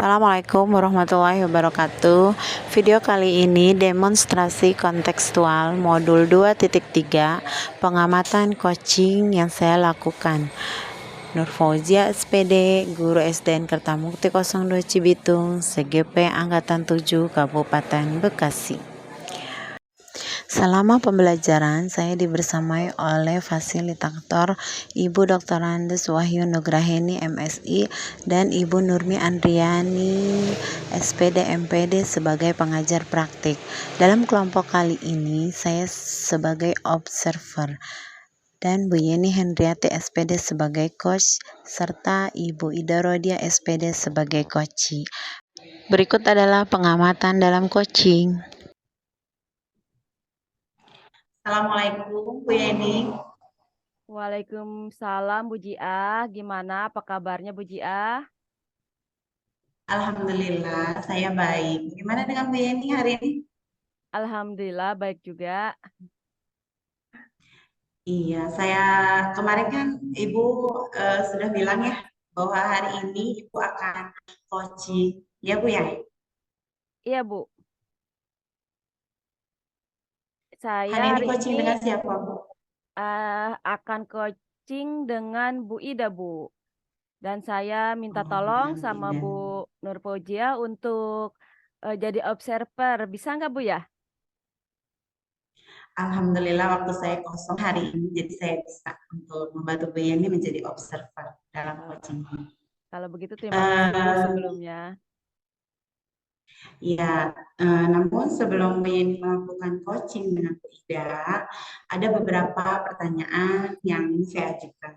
Assalamualaikum warahmatullahi wabarakatuh. Video kali ini demonstrasi kontekstual modul 2.3 pengamatan coaching yang saya lakukan. Nur Fauzia SPD, Guru SDN Kertamukti 02 Cibitung, CGP Angkatan 7 Kabupaten Bekasi. Selama pembelajaran, saya dibersamai oleh fasilitator Ibu Dr. Andes Wahyu Nugraheni MSI dan Ibu Nurmi Andriani SPD MPD sebagai pengajar praktik. Dalam kelompok kali ini, saya sebagai observer dan Bu Yeni Hendriati SPD sebagai coach serta Ibu Ida Rodia SPD sebagai coach. Berikut adalah pengamatan dalam coaching. Assalamualaikum Bu Yeni. Waalaikumsalam Bu Jiah. Gimana apa kabarnya Bu Jiah? Alhamdulillah saya baik. Gimana dengan Bu Yeni hari ini? Alhamdulillah baik juga. Iya, saya kemarin kan Ibu sudah bilang ya bahwa hari ini Ibu akan coaching. Ya Bu ya? Iya Bu. Saya Hari ini hari coaching ini dengan siapa Bu? akan coaching dengan Bu Ida Bu. Dan saya minta tolong sama Ida. Bu Nur Fauzia untuk jadi observer. Bisa nggak Bu ya? Alhamdulillah waktu saya kosong hari ini, jadi saya bisa untuk membantu Bu Yeni menjadi observer dalam coaching ini. Kalau begitu terima kasih Bu sebelumnya. Ya, namun sebelum melakukan coaching dengan Bu Ida, ada beberapa pertanyaan yang ingin saya ajukan.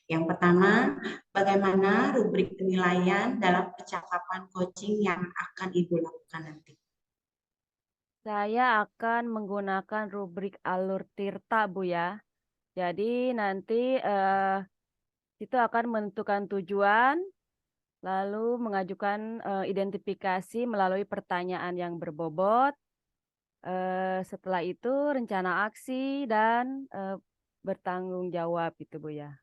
Yang pertama, bagaimana rubrik penilaian dalam percakapan coaching yang akan Ibu lakukan nanti? Saya akan menggunakan rubrik alur Tirta Bu ya. Jadi nanti itu akan menentukan tujuan, lalu mengajukan identifikasi melalui pertanyaan yang berbobot. Setelah itu rencana aksi dan bertanggung jawab itu Bu ya.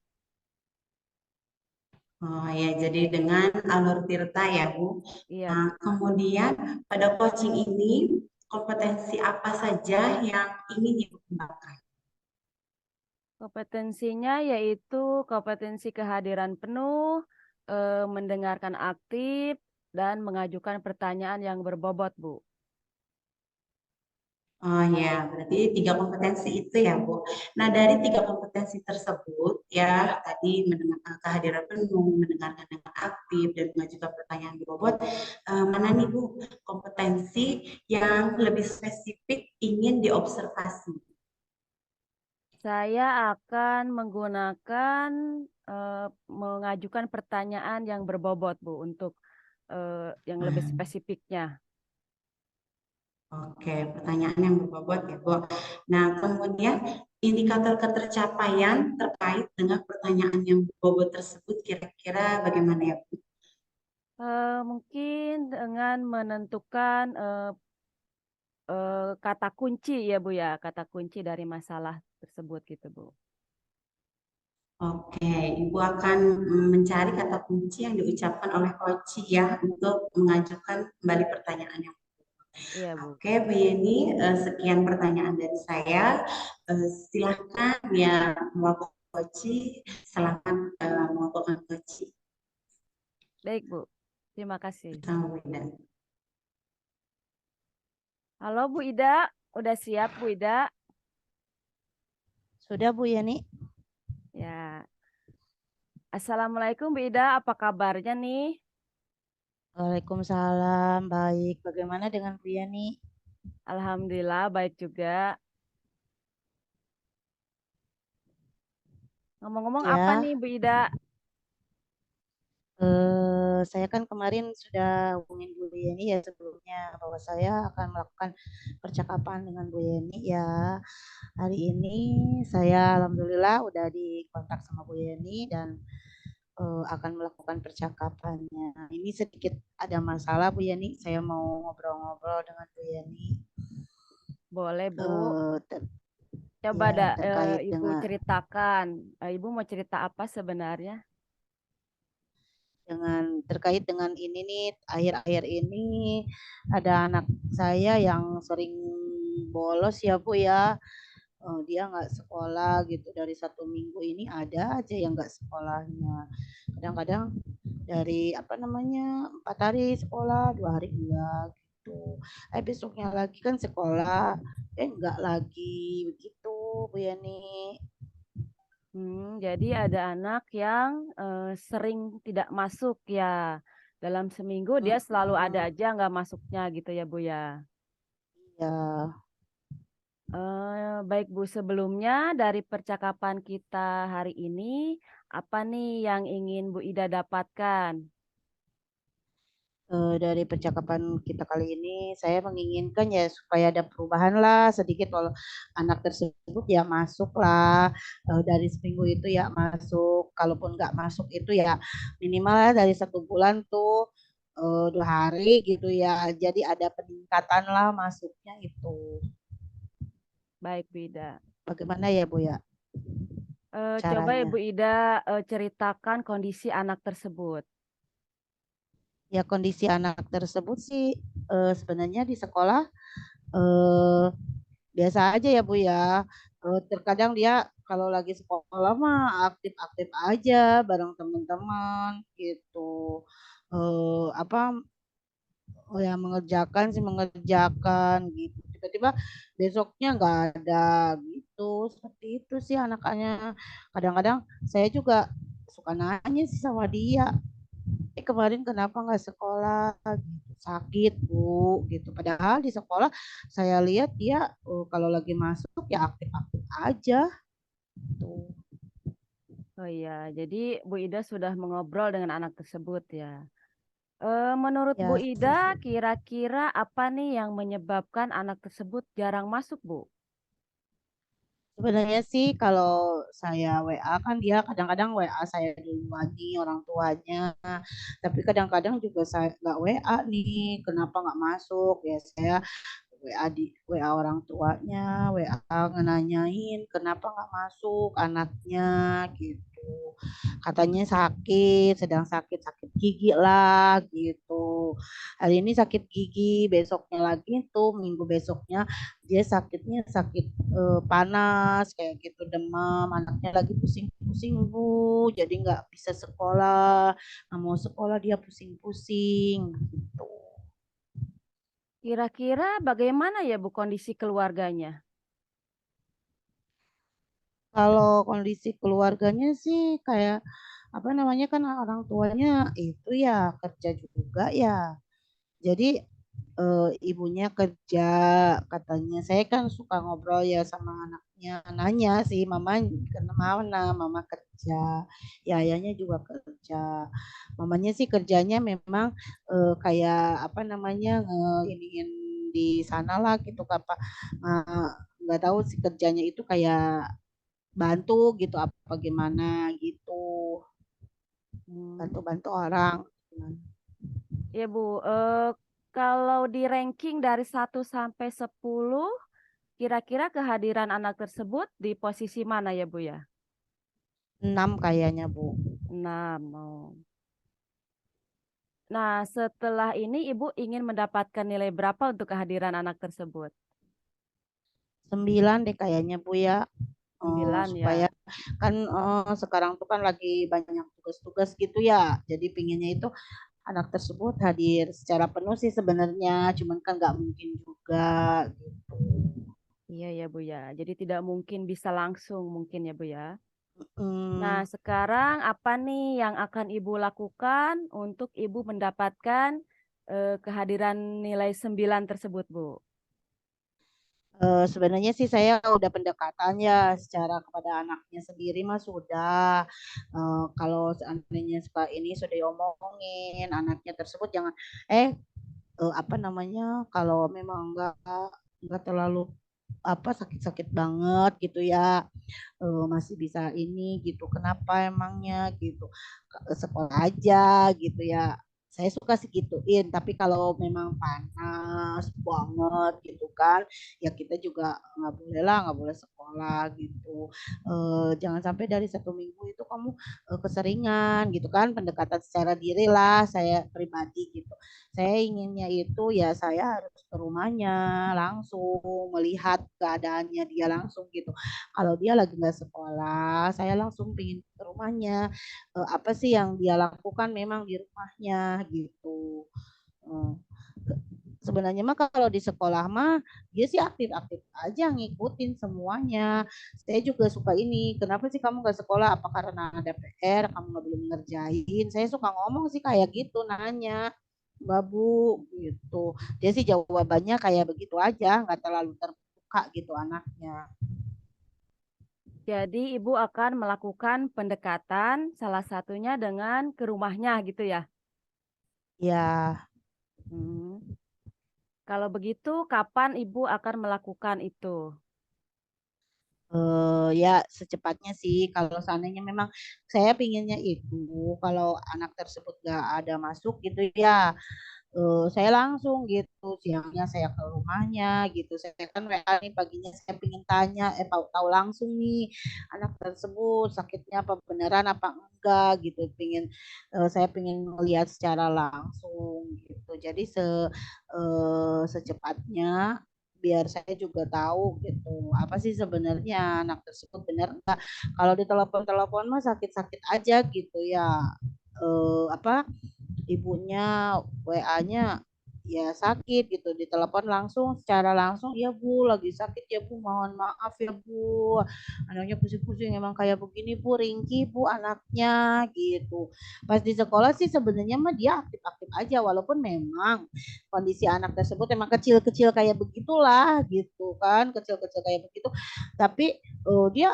Oh ya, jadi dengan alur Tirta ya Bu. Iya. Nah, kemudian pada coaching ini kompetensi apa saja yang ingin Ibu kembangkan? Kompetensinya yaitu kompetensi kehadiran penuh, mendengarkan aktif, dan mengajukan pertanyaan yang berbobot Bu. Oh ya, berarti 3 kompetensi itu ya, Bu. Nah, dari 3 kompetensi tersebut, ya tadi mendengarkan kehadiran penuh, mendengarkan dengan aktif, dan mengajukan pertanyaan berbobot, mana nih Bu kompetensi yang lebih spesifik ingin diobservasi? Saya akan menggunakan mengajukan pertanyaan yang berbobot Bu untuk yang lebih spesifiknya. Oke, pertanyaan yang berbobot ya, Bu. Nah, kemudian indikator ketercapaian terkait dengan pertanyaan yang berbobot tersebut kira-kira bagaimana ya, Bu? Mungkin dengan menentukan kata kunci ya Bu ya, kata kunci dari masalah tersebut gitu Bu. Oke, Ibu akan mencari kata kunci yang diucapkan oleh coach ya untuk mengajukan kembali pertanyaan yang Iya Bu. Oke, Bu Yeni, sekian pertanyaan dari saya. Silahkan ya melakukan coaching, selamat melakukan coaching. Baik Bu, terima kasih. Sama Bu Ida. Halo Bu Ida, udah siap Bu Ida? Sudah Bu Yeni. Ya. Assalamualaikum Bu Ida, apa kabarnya nih? Waalaikumsalam, baik. Bagaimana dengan Bu Yeni? Alhamdulillah baik juga. Ngomong-ngomong Ya. apa nih Bu Ida? Saya kan kemarin sudah hubungin Bu Yeni ya sebelumnya bahwa saya akan melakukan percakapan dengan Bu Yeni ya. Hari ini saya alhamdulillah udah dikontak sama Bu Yeni dan akan melakukan percakapannya. Ini sedikit ada masalah Bu Yeni, saya mau ngobrol-ngobrol dengan Bu Yeni. Boleh Bu. Coba ya, Ibu ceritakan. Ibu mau cerita apa sebenarnya? terkait dengan ini nih, akhir-akhir ini ada anak saya yang sering bolos ya Bu ya. Dia nggak sekolah gitu, dari 1 minggu ini ada aja yang nggak sekolahnya. Kadang-kadang dari 4 hari sekolah, 2 hari enggak gitu. Besoknya lagi kan sekolah, enggak lagi begitu Bu Yani. Jadi ada anak yang sering tidak masuk ya. Dalam seminggu dia selalu ada aja nggak masuknya gitu ya Bu ya. Ya, Baik Bu, sebelumnya dari percakapan kita hari ini, apa nih yang ingin Bu Ida dapatkan? dari percakapan kita kali ini saya menginginkan ya supaya ada perubahan lah sedikit, kalau anak tersebut ya masuk lah, dari seminggu itu ya masuk, kalaupun nggak masuk itu ya minimal ya dari 1 bulan tuh 2 hari gitu ya, jadi ada peningkatan lah masuknya itu. Baik Bu Ida. Bagaimana ya Bu ya Coba caranya? Ibu Ida ceritakan kondisi anak tersebut. Ya kondisi anak tersebut sih sebenarnya di sekolah eh, biasa aja ya Bu ya. Terkadang dia kalau lagi sekolah mah aktif-aktif aja bareng teman-teman gitu. Apa ya mengerjakan gitu. Tiba-tiba besoknya nggak ada gitu. Seperti itu sih anak-anaknya. Kadang-kadang saya juga suka nanya sih sama dia. Kemarin kenapa nggak sekolah gitu, sakit Bu gitu, padahal di sekolah saya lihat dia kalau lagi masuk ya aktif-aktif aja tuh. Oh iya, jadi Bu Ida sudah mengobrol dengan anak tersebut ya. Menurut Bu Ya Ida, kira-kira apa nih yang menyebabkan anak tersebut jarang masuk, Bu? sebenarnya sih kalau saya WA kan dia kadang-kadang WA saya duluan nih orang tuanya, tapi kadang-kadang juga saya nggak WA nih kenapa nggak masuk ya, saya WA orang tuanya, WA ngenanyain kenapa nggak masuk anaknya gitu. Katanya sakit, sedang sakit gigi lah gitu. Hari ini sakit gigi, besoknya lagi tuh minggu besoknya dia sakitnya sakit panas kayak gitu, demam, anaknya lagi pusing-pusing Bu, jadi nggak bisa sekolah, nggak mau sekolah dia pusing-pusing gitu. Kira-kira bagaimana ya, Bu, kondisi keluarganya? Kalau kondisi keluarganya sih kayak apa namanya, kan orang tuanya itu ya kerja juga ya. Jadi ibunya kerja, katanya saya kan suka ngobrol ya sama anaknya, nanya sih mama karena mana mama kerja, ya ayahnya juga kerja. Mamanya sih kerjanya memang kayak apa namanya iniin di sana lah gitu apa nggak tahu sih kerjanya itu kayak bantu gitu apa gimana gitu, Hmm, bantu-bantu orang. ya, Bu, kalau di ranking dari 1 sampai 10, kira-kira kehadiran anak tersebut di posisi mana ya, Bu ya? 6 kayaknya Bu. 6. Oh. Nah, setelah ini Ibu ingin mendapatkan nilai berapa untuk kehadiran anak tersebut? 9 deh kayaknya Bu ya. 9 Supaya ya. kan sekarang tuh kan lagi banyak tugas-tugas gitu ya, jadi pinginnya itu anak tersebut hadir secara penuh sih sebenarnya, cuman kan nggak mungkin juga gitu. Iya ya, Bu ya. Jadi tidak mungkin bisa langsung mungkin ya, Bu ya. Nah, Hmm, sekarang apa nih yang akan Ibu lakukan untuk Ibu mendapatkan kehadiran nilai 9 tersebut, Bu? sebenarnya sih saya udah pendekatan ya secara kepada anaknya sendiri mah sudah. Kalau seandainya suka ini sudah diomongin anaknya tersebut jangan apa namanya, kalau memang nggak terlalu apa sakit-sakit banget gitu ya, masih bisa ini gitu, kenapa emangnya gitu, sekolah aja gitu ya, Saya suka sih gituin, tapi kalau memang panas banget gitu kan, ya kita juga nggak boleh lah, nggak boleh sekolah gitu. Jangan sampai dari 1 minggu itu kamu keseringan gitu kan, pendekatan secara diri lah saya pribadi gitu. Saya inginnya itu ya saya harus ke rumahnya langsung, melihat keadaannya dia langsung gitu. Kalau dia lagi nggak sekolah, saya langsung pingin ke rumahnya, apa sih yang dia lakukan memang di rumahnya gitu. Eh, Sebenarnya mah kalau di sekolah mah dia sih aktif-aktif aja ngikutin semuanya. Saya juga suka ini, kenapa sih kamu nggak sekolah? Apa karena ada PR, kamu nggak belum ngerjain? Saya suka ngomong sih kayak gitu, nanya. Babu gitu. Dia sih jawabannya kayak begitu aja, nggak terlalu terbuka gitu anaknya. Jadi ibu akan melakukan pendekatan salah satunya dengan ke rumahnya gitu ya. Ya, Hmm. Kalau begitu, kapan ibu akan melakukan itu? ya secepatnya sih kalau seandainya memang saya pinginnya itu kalau anak tersebut gak ada masuk gitu ya, saya langsung gitu siangnya saya ke rumahnya gitu, saya kan WA nih paginya saya pingin tanya tahu langsung nih anak tersebut sakitnya apa beneran apa enggak gitu, saya pingin melihat secara langsung gitu, jadi secepatnya biar saya juga tahu gitu apa sih sebenarnya anak tersebut benar enggak. Kalau di telepon-telepon mah sakit-sakit aja gitu ya, apa ibunya WA-nya ya sakit gitu, ditelepon langsung secara langsung, ya Bu lagi sakit ya Bu, mohon maaf ya Bu, anaknya pusing-pusing emang kayak begini Bu, ringkih Bu anaknya gitu. Pas di sekolah sih sebenarnya mah dia aktif-aktif aja walaupun memang kondisi anak tersebut emang kecil-kecil kayak begitulah gitu kan, kecil-kecil kayak begitu, tapi dia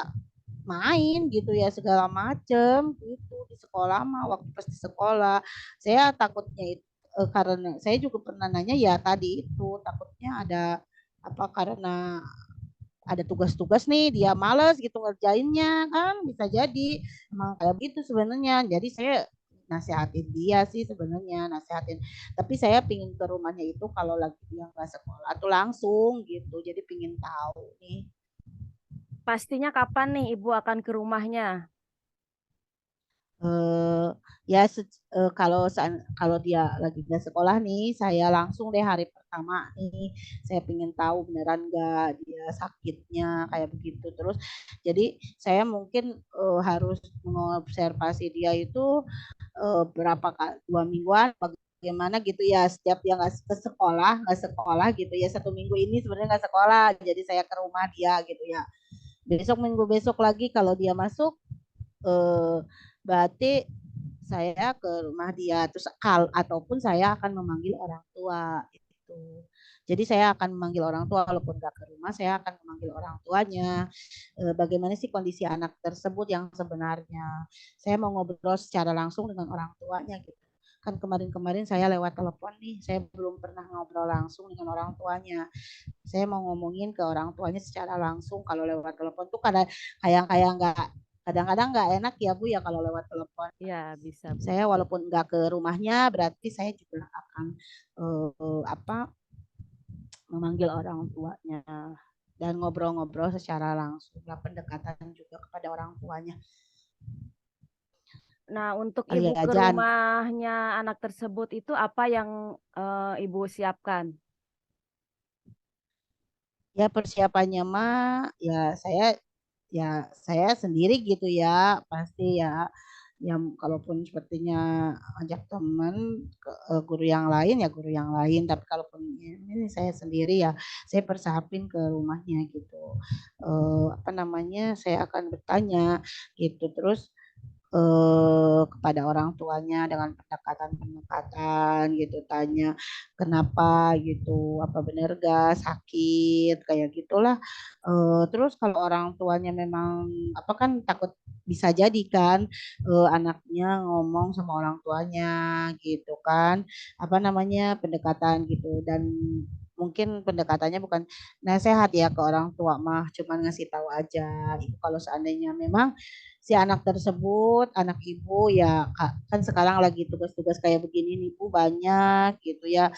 main gitu ya segala macem gitu di sekolah mah. Waktu pas di sekolah saya takutnya itu, karena saya juga pernah nanya ya tadi itu takutnya ada apa karena ada tugas-tugas nih dia males gitu ngerjainnya kan, bisa jadi emang kayak gitu sebenarnya. Jadi saya nasihatin dia sih sebenarnya, nasihatin, tapi saya pingin ke rumahnya itu kalau lagi dia nggak sekolah tuh langsung gitu, jadi pingin tahu nih. Pastinya kapan nih ibu akan ke rumahnya? eh ya kalau dia lagi nggak sekolah nih saya langsung deh hari pertama nih, saya pengen tahu beneran nggak dia sakitnya kayak begitu. Terus jadi saya mungkin harus mengobservasi dia itu berapa 2 mingguan bagaimana gitu ya, setiap dia nggak sekolah gitu ya, 1 minggu ini sebenarnya nggak sekolah jadi saya ke rumah dia gitu ya, besok minggu besok lagi kalau dia masuk, eh, berarti saya ke rumah dia terus ataupun saya akan memanggil orang tua itu. Jadi saya akan memanggil orang tua walaupun nggak ke rumah, saya akan memanggil orang tuanya. Bagaimana sih kondisi anak tersebut yang sebenarnya? Saya mau ngobrol secara langsung dengan orang tuanya gitu. Kan kemarin-kemarin saya lewat telepon nih, saya belum pernah ngobrol langsung dengan orang tuanya. Saya mau ngomongin ke orang tuanya secara langsung. Kalau lewat telepon tuh kadang kayak kayak nggak, kadang-kadang nggak enak ya Bu ya kalau lewat telepon. Ya, bisa Bu. Saya walaupun nggak ke rumahnya berarti saya juga akan apa memanggil orang tuanya dan ngobrol-ngobrol secara langsung, lah pendekatan juga kepada orang tuanya. Nah, untuk Kali ibu ke aja rumahnya anak tersebut itu apa yang ibu siapkan? ya persiapannya mah ya saya sendiri gitu ya pasti ya, yang kalaupun sepertinya ajak teman guru yang lain ya guru yang lain, tapi kalaupun ini saya sendiri ya saya persiapin ke rumahnya gitu. Apa namanya saya akan bertanya gitu, terus kepada orang tuanya dengan pendekatan-pendekatan gitu, tanya kenapa gitu, apa benar gak sakit kayak gitulah. Terus kalau orang tuanya memang apa kan takut bisa jadi kan anaknya ngomong sama orang tuanya gitu kan, apa namanya pendekatan gitu, dan mungkin pendekatannya bukan nasehat ya ke orang tua mah, cuman ngasih tahu aja. Itu kalau seandainya memang si anak tersebut anak ibu ya kan sekarang lagi tugas-tugas kayak begini nih Bu banyak gitu ya.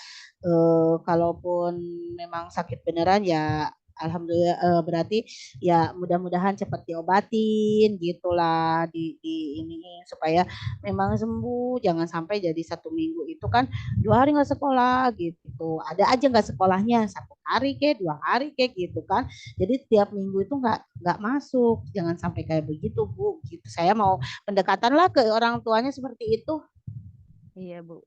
Kalaupun memang sakit beneran ya alhamdulillah berarti ya mudah-mudahan cepat diobatin gitulah di ini supaya memang sembuh jangan sampai jadi 1 minggu itu kan 2 hari nggak sekolah gitu ada aja nggak sekolahnya 1 hari kek 2 hari kek gitu kan jadi tiap minggu itu nggak masuk jangan sampai kayak begitu Bu gitu saya mau pendekatan lah ke orang tuanya seperti itu. Iya, Bu.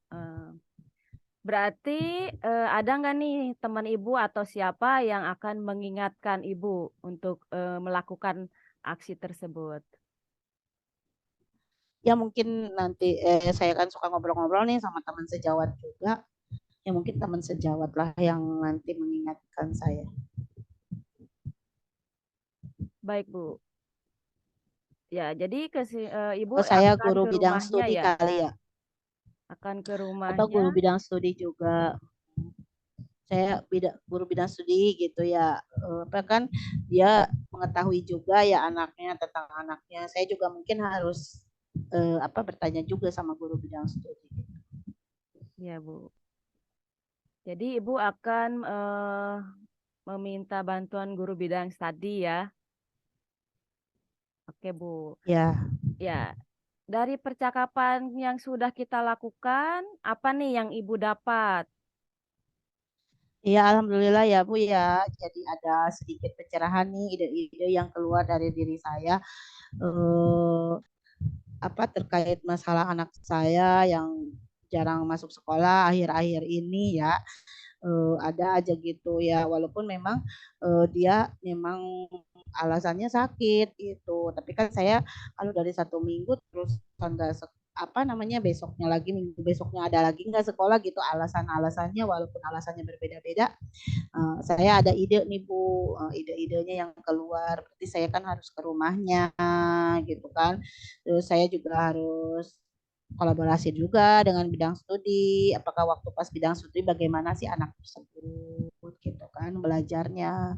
Berarti ada nggak nih teman ibu atau siapa yang akan mengingatkan ibu untuk melakukan aksi tersebut? Ya mungkin nanti saya kan suka ngobrol-ngobrol nih sama teman sejawat juga ya mungkin teman sejawat lah yang nanti mengingatkan saya. Baik, Bu. Ya, jadi ibu Atau saya akan guru ke bidang rumahnya studi ya, kali ya akan ke atau rumahnya. guru bidang studi juga saya guru bidang studi gitu ya apa kan dia mengetahui juga ya anaknya tentang anaknya saya juga mungkin harus apa bertanya juga sama guru bidang studi. Ya, Bu. Jadi ibu akan meminta bantuan guru bidang studi ya. Oke, Bu. Ya Ya, dari percakapan yang sudah kita lakukan, apa nih yang ibu dapat? iya alhamdulillah ya Bu ya jadi ada sedikit pencerahan nih ide-ide yang keluar dari diri saya eh, apa terkait masalah anak saya yang jarang masuk sekolah akhir-akhir ini ya ada aja gitu ya walaupun memang dia memang alasannya sakit gitu tapi kan saya kalau dari 1 minggu terus nggak apa namanya besoknya lagi minggu besoknya ada lagi nggak sekolah gitu alasan-alasannya walaupun alasannya berbeda-beda saya ada ide nih Bu ide-idenya yang keluar berarti saya kan harus ke rumahnya gitu kan terus saya juga harus kolaborasi juga dengan bidang studi apakah waktu pas bidang studi bagaimana sih anak tersebut gitu kan belajarnya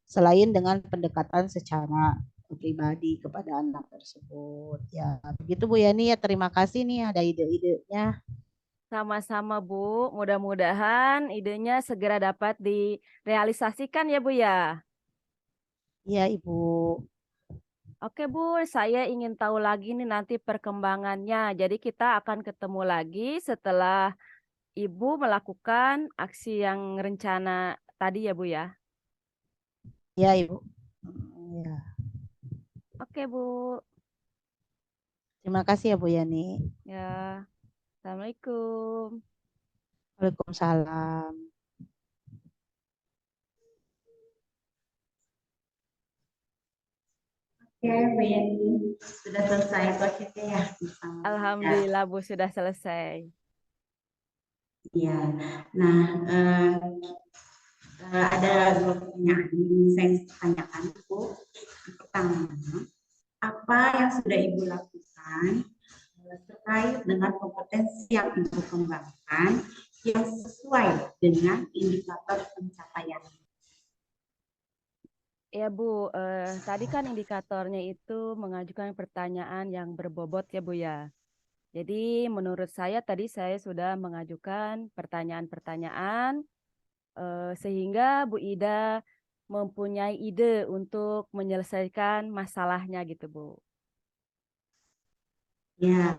selain dengan pendekatan secara pribadi kepada anak tersebut ya begitu Bu Yani ya terima kasih nih ada ide-idenya. Sama-sama, Bu. Mudah-mudahan idenya segera dapat direalisasikan ya, Bu ya. Iya Ibu. Oke, Bu, saya ingin tahu lagi nih nanti perkembangannya. Jadi kita akan ketemu lagi setelah Ibu melakukan aksi yang rencana tadi ya, Bu ya. Iya Ibu. Ya. Oke, Bu. Terima kasih ya Bu Yani. Ya, Assalamualaikum. Waalaikumsalam. Oke, Bu Yani, sudah selesai coachingnya ya bersama Bunda. Alhamdulillah, Bu, sudah selesai. Iya. Nah, ada 2 pertanyaan yang saya tanyakan, Bu. Yang pertama, apa yang sudah Ibu lakukan terkait dengan kompetensi yang Ibu kembangkan yang sesuai dengan indikator pencapaian? Ya, Bu, tadi kan indikatornya itu mengajukan pertanyaan yang berbobot ya, Bu ya. Jadi menurut saya tadi saya sudah mengajukan pertanyaan-pertanyaan sehingga Bu Ida mempunyai ide untuk menyelesaikan masalahnya gitu, Bu. Ya,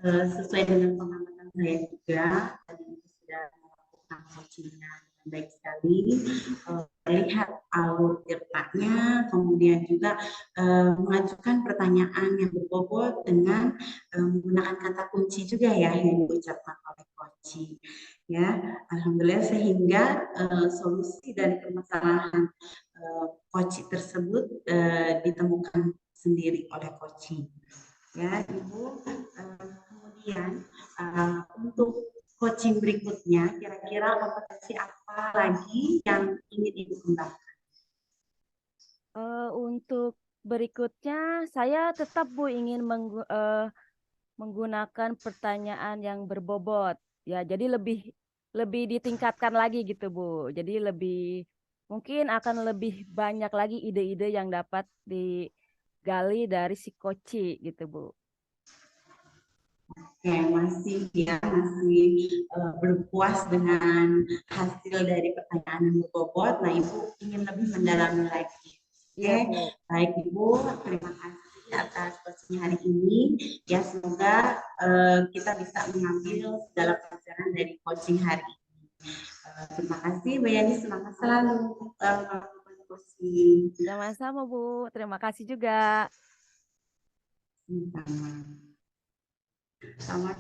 sesuai dengan pengamatan saya juga, tadi Ibu sudah melakukan coachingnya dengan baik sekali, melihat alur tirtanya, kemudian juga mengajukan pertanyaan yang berbobot dengan menggunakan kata kunci juga ya yang diucapkan oleh coaching. Ya, alhamdulillah sehingga solusi dari permasalahan coaching tersebut ditemukan sendiri oleh coaching. Ya, Ibu. Kemudian untuk coaching berikutnya, kira-kira kompetensi apa lagi yang ingin Ibu kembangkan? Untuk berikutnya saya tetap Bu ingin menggunakan pertanyaan yang berbobot. Ya, jadi lebih lebih ditingkatkan lagi gitu Bu. Jadi mungkin akan lebih banyak lagi ide-ide yang dapat digali dari si Koci gitu Bu. Ya, masih belum puas dengan hasil dari pertanyaan Ibu Bobot. Nah, Ibu ingin lebih mendalami lagi. Iya Oke, Bu. baik Ibu, terima kasih atas coaching hari ini. Ya, semoga kita bisa mengambil segala pelajaran dari coaching hari ini. Terima kasih, Bu Yani. Semangat selalu melakukan coaching. Sama-sama Bu. Terima kasih juga. Selamat